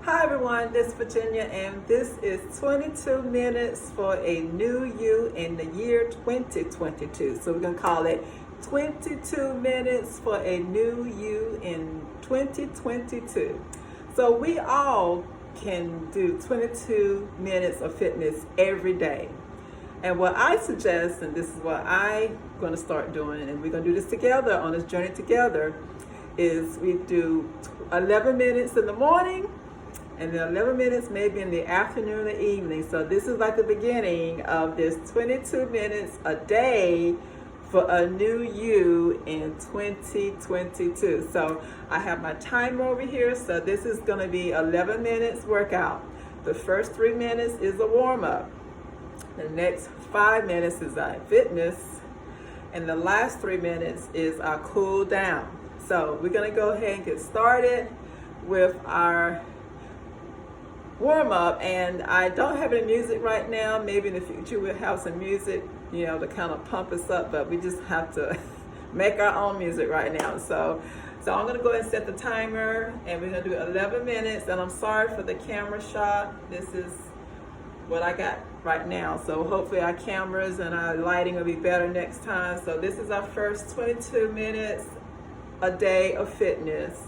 Hi everyone, this is Virginia and this is 22 minutes for a new you in the year 2022. So we're going to call it 22 minutes for a new you in 2022. So we all can do 22 minutes of fitness every day. And what I suggest, and this is what I'm going to start doing, and we're going to do this together on this journey together, is we do 11 minutes in the morning and then 11 minutes maybe in the afternoon or evening. So this is like the beginning of this 22 minutes a day for a new you in 2022. So I have my timer over here. So this is going to be 11 minutes workout. The first 3 minutes is a warm-up. The next 5 minutes is our fitness. And the last 3 minutes is our cool down. So we're going to go ahead and get started with our warm-up, and I don't have any music right now. Maybe in the future we'll have some music, to kind of pump us up, but we just have to make our own music right now. So I'm going to go ahead and set the timer, and we're going to do 11 minutes, and I'm sorry for the camera shot. This is what I got right now, so hopefully our cameras and our lighting will be better next time. So this is our first 22 minutes a day of fitness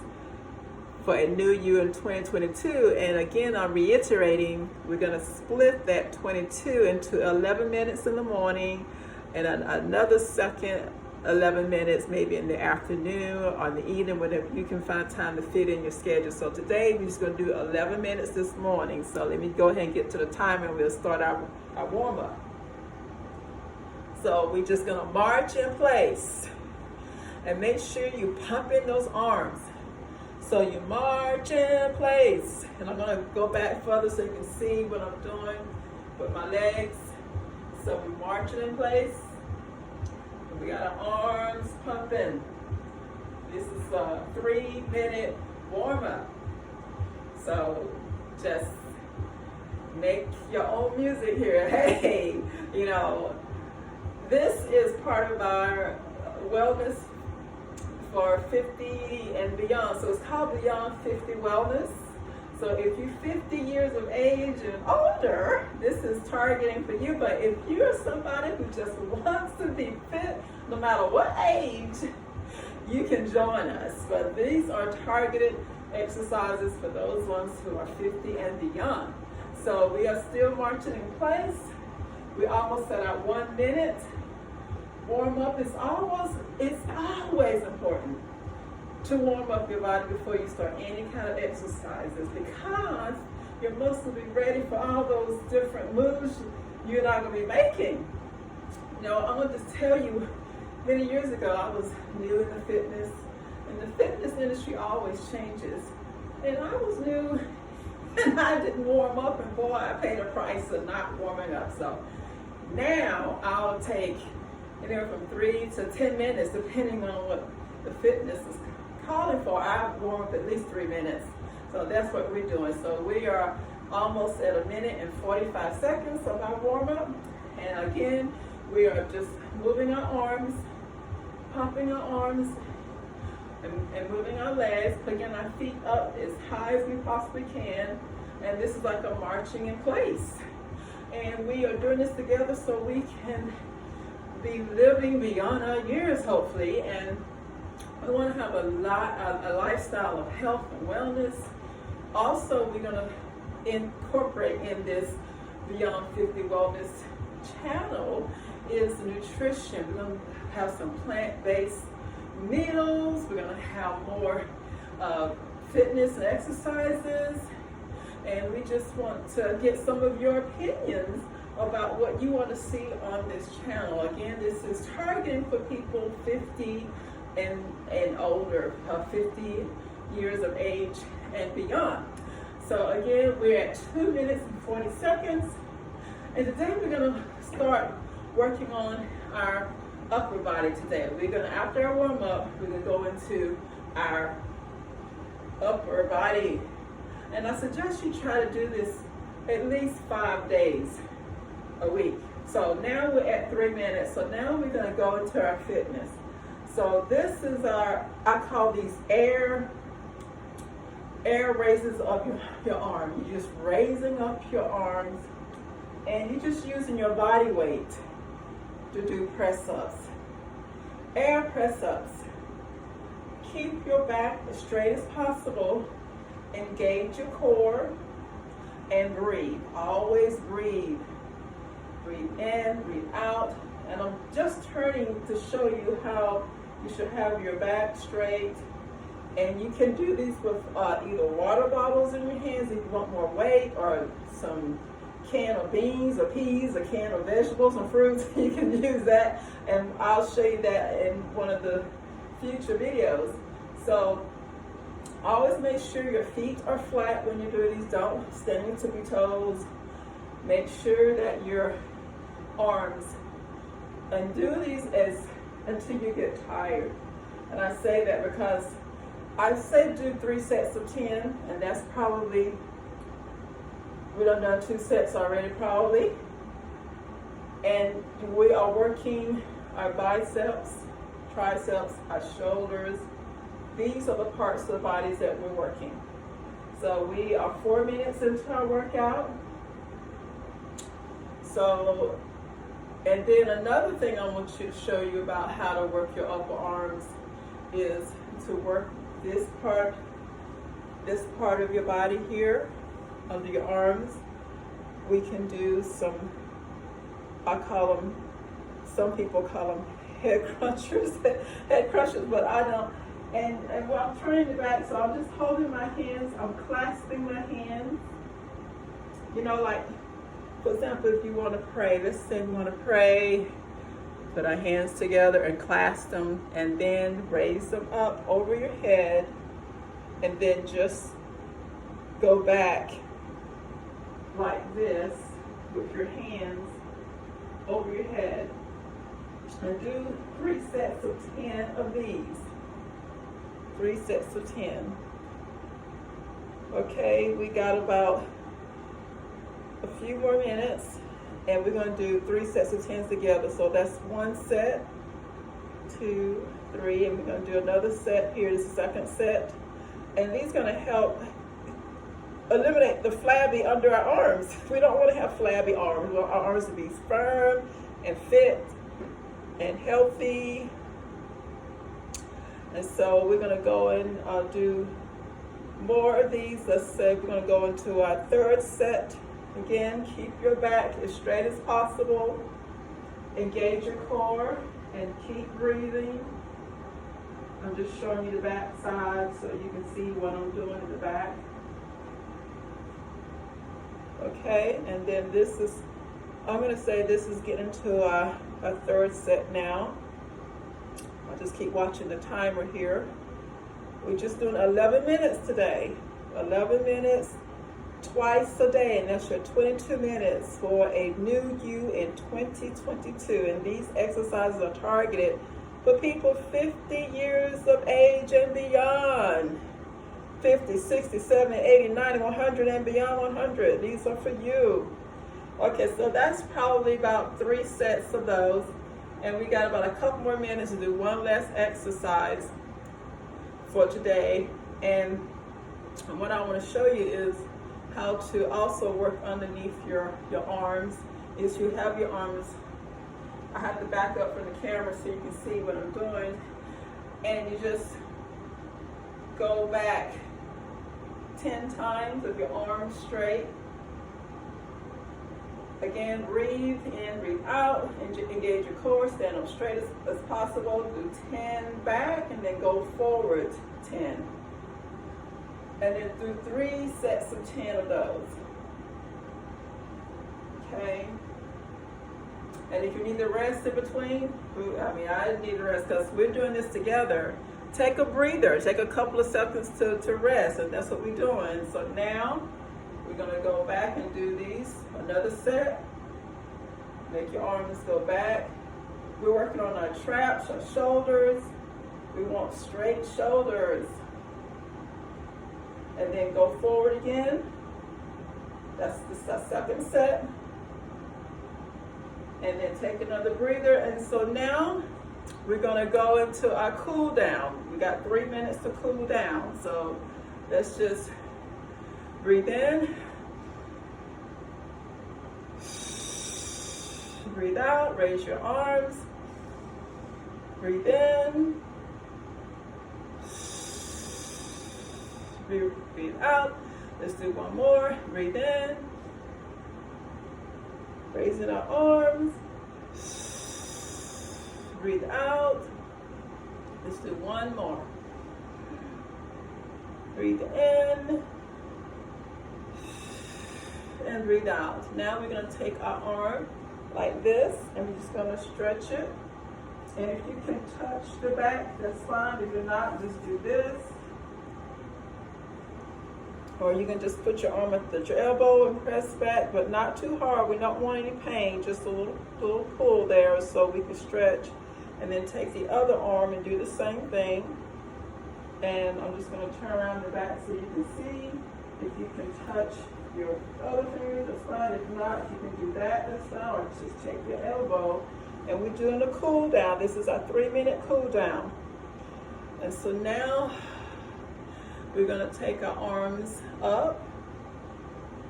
for a new you in 2022. And again, I'm reiterating, we're going to split that 22 into 11 minutes in the morning and another second 11 minutes maybe in the afternoon or in the evening, whenever you can find time to fit in your schedule. So today we're just going to do 11 minutes this morning. So let me go ahead and get to the timer and we'll start our warm-up. So we're just going to march in place and make sure you pump in those arms. So you march in place, and I'm going to go back further so you can see what I'm doing with my legs. So we're marching in place, and we got our arms pumping. This is a 3-minute warm-up. So just make your own music here. Hey, this is part of our wellness for 50 and beyond. So it's called Beyond 50 Wellness. So if you're 50 years of age and older, this is targeting for you. But if you're somebody who just wants to be fit, no matter what age, you can join us. But these are targeted exercises for those ones who are 50 and beyond. So we are still marching in place. We almost at our 1 minute. Warm up is always important to warm up your body before you start any kind of exercises, because your muscles will be ready for all those different moves you're not going to be making. I'm going to just tell you, many years ago I was new in the fitness, and the fitness industry always changes. And I was new and I didn't warm up, and boy, I paid a price of not warming up. So now I'll take anywhere from 3 to 10 minutes, depending on what the fitness is calling for. I warm up at least 3 minutes. So that's what we're doing. So we are almost at 1 minute and 45 seconds of our warm up. And again, we are just moving our arms, pumping our arms, and moving our legs, picking our feet up as high as we possibly can. And this is like a marching in place. And we are doing this together so we can be living beyond our years, hopefully, and we want to have a lifestyle of health and wellness. Also, we're going to incorporate in this Beyond 50 Wellness channel is nutrition. We're going to have some plant-based meals. We're going to have more fitness and exercises, and we just want to get some of your opinions about what you want to see on this channel. Again, this is targeting for people 50 and older, 50 years of age and beyond. So again, we're at 2 minutes and 40 seconds. And today we're going to start working on our upper body today. We're going to, after our warm up, we're going to go into our upper body. And I suggest you try to do this at least 5 days a week. So now we're at 3 minutes. So now we're going to go into our fitness. So this is our, I call these air air raises up your arm. You're just raising up your arms, and you're just using your body weight to do press-ups. Air press-ups. Keep your back as straight as possible. Engage your core and breathe. Always breathe. Breathe in, breathe out. And I'm just turning to show you how you should have your back straight. And you can do these with either water bottles in your hands if you want more weight, or some can of beans or peas, a can of vegetables and fruits. You can use that, and I'll show you that in one of the future videos. So always make sure your feet are flat when you're doing these. Don't stand on tippy toes. Make sure that your arms, and do these until you get tired. And I say that because I say do 3 sets of 10, and that's probably, we done 2 sets already probably. And we are working our biceps, triceps, our shoulders. These are the parts of the bodies that we're working. So we are 4 minutes into our workout. So, and then another thing I want to show you about how to work your upper arms is to work this part of your body here, under your arms. We can do some, I call them, some people call them head crunchers, but I don't. And while I'm turning it back, so I'm just holding my hands, I'm clasping my hands. You know, like, for example, if you want to pray, let's say you want to pray, put our hands together and clasp them, and then raise them up over your head, and then just go back like this with your hands over your head, and do 3 sets of 10 of these. 3 sets of 10. Okay, we got about a few more minutes, and we're going to do 3 sets of 10s together. So that's 1 set, 2, 3, and we're going to do another set here. This is the second set, and these are going to help eliminate the flabby under our arms. We don't want to have flabby arms. We want our arms to be firm and fit and healthy. And so we're going to go and do more of these. Let's say we're going to go into our 3rd set. Again, keep your back as straight as possible. Engage your core and keep breathing. I'm just showing you the back side so you can see what I'm doing in the back. Okay, and then this is, I'm going to say this is getting to our 3rd set now. I'll just keep watching the timer here. We're just doing 11 minutes today. 11 minutes twice a day, and that's your 22 minutes for a new you in 2022. And these exercises are targeted for people 50 years of age and beyond. 50, 60, 70, 80, 90, 100, and beyond 100. These are for you. Okay, so that's probably about 3 sets of those. And we got about a couple more minutes to do one last exercise for today. And what I want to show you is how to also work underneath your arms. Is you have your arms, I have to back up from the camera so you can see what I'm doing. And you just go back 10 times with your arms straight. Again, breathe in, breathe out, and engage your core. Stand up straight as possible. Do 10 back, and then go forward 10. And then do 3 sets of 10 of those. Okay? And if you need to rest in between, I need to rest because we're doing this together. Take a breather. Take a couple of seconds to rest, and that's what we're doing. So now, we're going to go back and do these. Another set. Make your arms go back. We're working on our traps, our shoulders. We want straight shoulders. And then go forward again. That's the second set. And then take another breather. And so now we're going to go into our cool down. We got 3 minutes to cool down. So Let's just breathe in. Breathe out, raise your arms. Breathe in. Breathe out. Let's do one more. Breathe in. Raising our arms. Breathe out. Let's do one more. Breathe in. And breathe out. Now we're going to take our arm like this, and we're just going to stretch it. And if you can touch the back, that's fine. If you're not, just do this. Or you can just put your arm at your elbow and press back, but not too hard. We don't want any pain, just a little pull there so we can stretch. And then take the other arm and do the same thing. And I'm just going to turn around the back so you can see. If you can touch your other fingers, that's fine. If not, you can do that, that's fine. Or just take your elbow. And we're doing a cool down. This is our 3-minute cool down. And so now we're going to take our arms up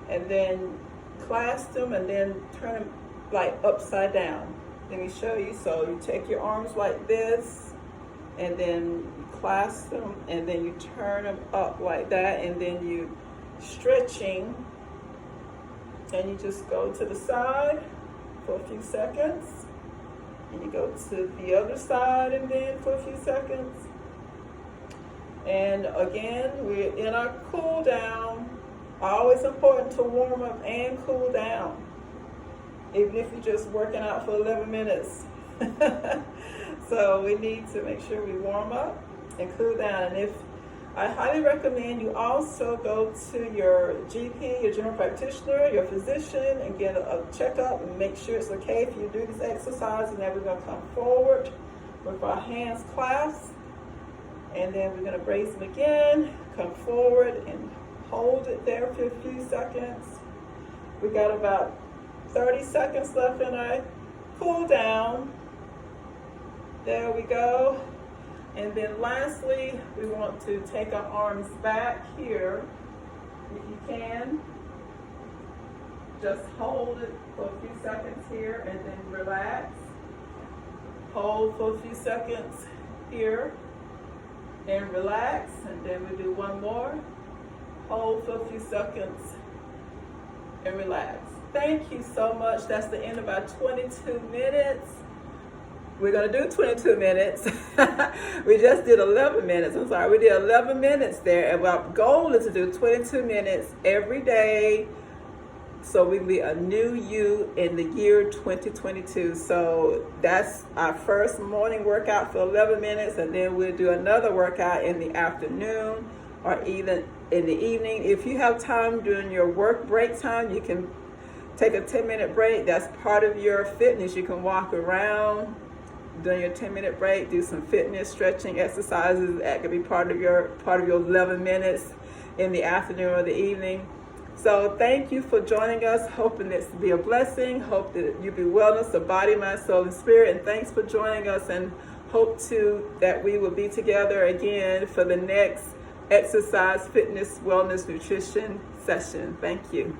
and then clasp them and then turn them like upside down. Let me show you. So you take your arms like this and then clasp them and then you turn them up like that, and then you stretching and you just go to the side for a few seconds and you go to the other side and then for a few seconds. And again, we're in our cool down. Always important to warm up and cool down, even if you're just working out for 11 minutes. So we need to make sure we warm up and cool down. And I highly recommend you also go to your GP, your general practitioner, your physician, and get a checkup and make sure it's okay if you do this exercise. And then we're going to come forward with our hands clasped. And then we're going to raise them again, come forward and hold it there for a few seconds. We got about 30 seconds left in our cool down. There we go. And then lastly, we want to take our arms back here. If you can, just hold it for a few seconds here and then relax. Hold for a few seconds here and relax, and then we do one more. Hold for a few seconds and relax. Thank you so much. That's the end of our 22 minutes. We're going to do 22 minutes. We just did 11 minutes. I'm sorry. We did 11 minutes there. And our goal is to do 22 minutes every day so we can be a new you in the year 2022. So that's our first morning workout for 11 minutes. And then we'll do another workout in the afternoon or even in the evening. If you have time during your work break time, you can take a 10-minute break. That's part of your fitness. You can walk around during your 10-minute break, do some fitness stretching exercises. That could be part of your 11 minutes in the afternoon or the evening. So thank you for joining us. Hoping this to be a blessing. Hope that you be wellness of body, mind, soul, and spirit. And thanks for joining us, and hope that we will be together again for the next exercise, fitness, wellness, nutrition session. Thank you.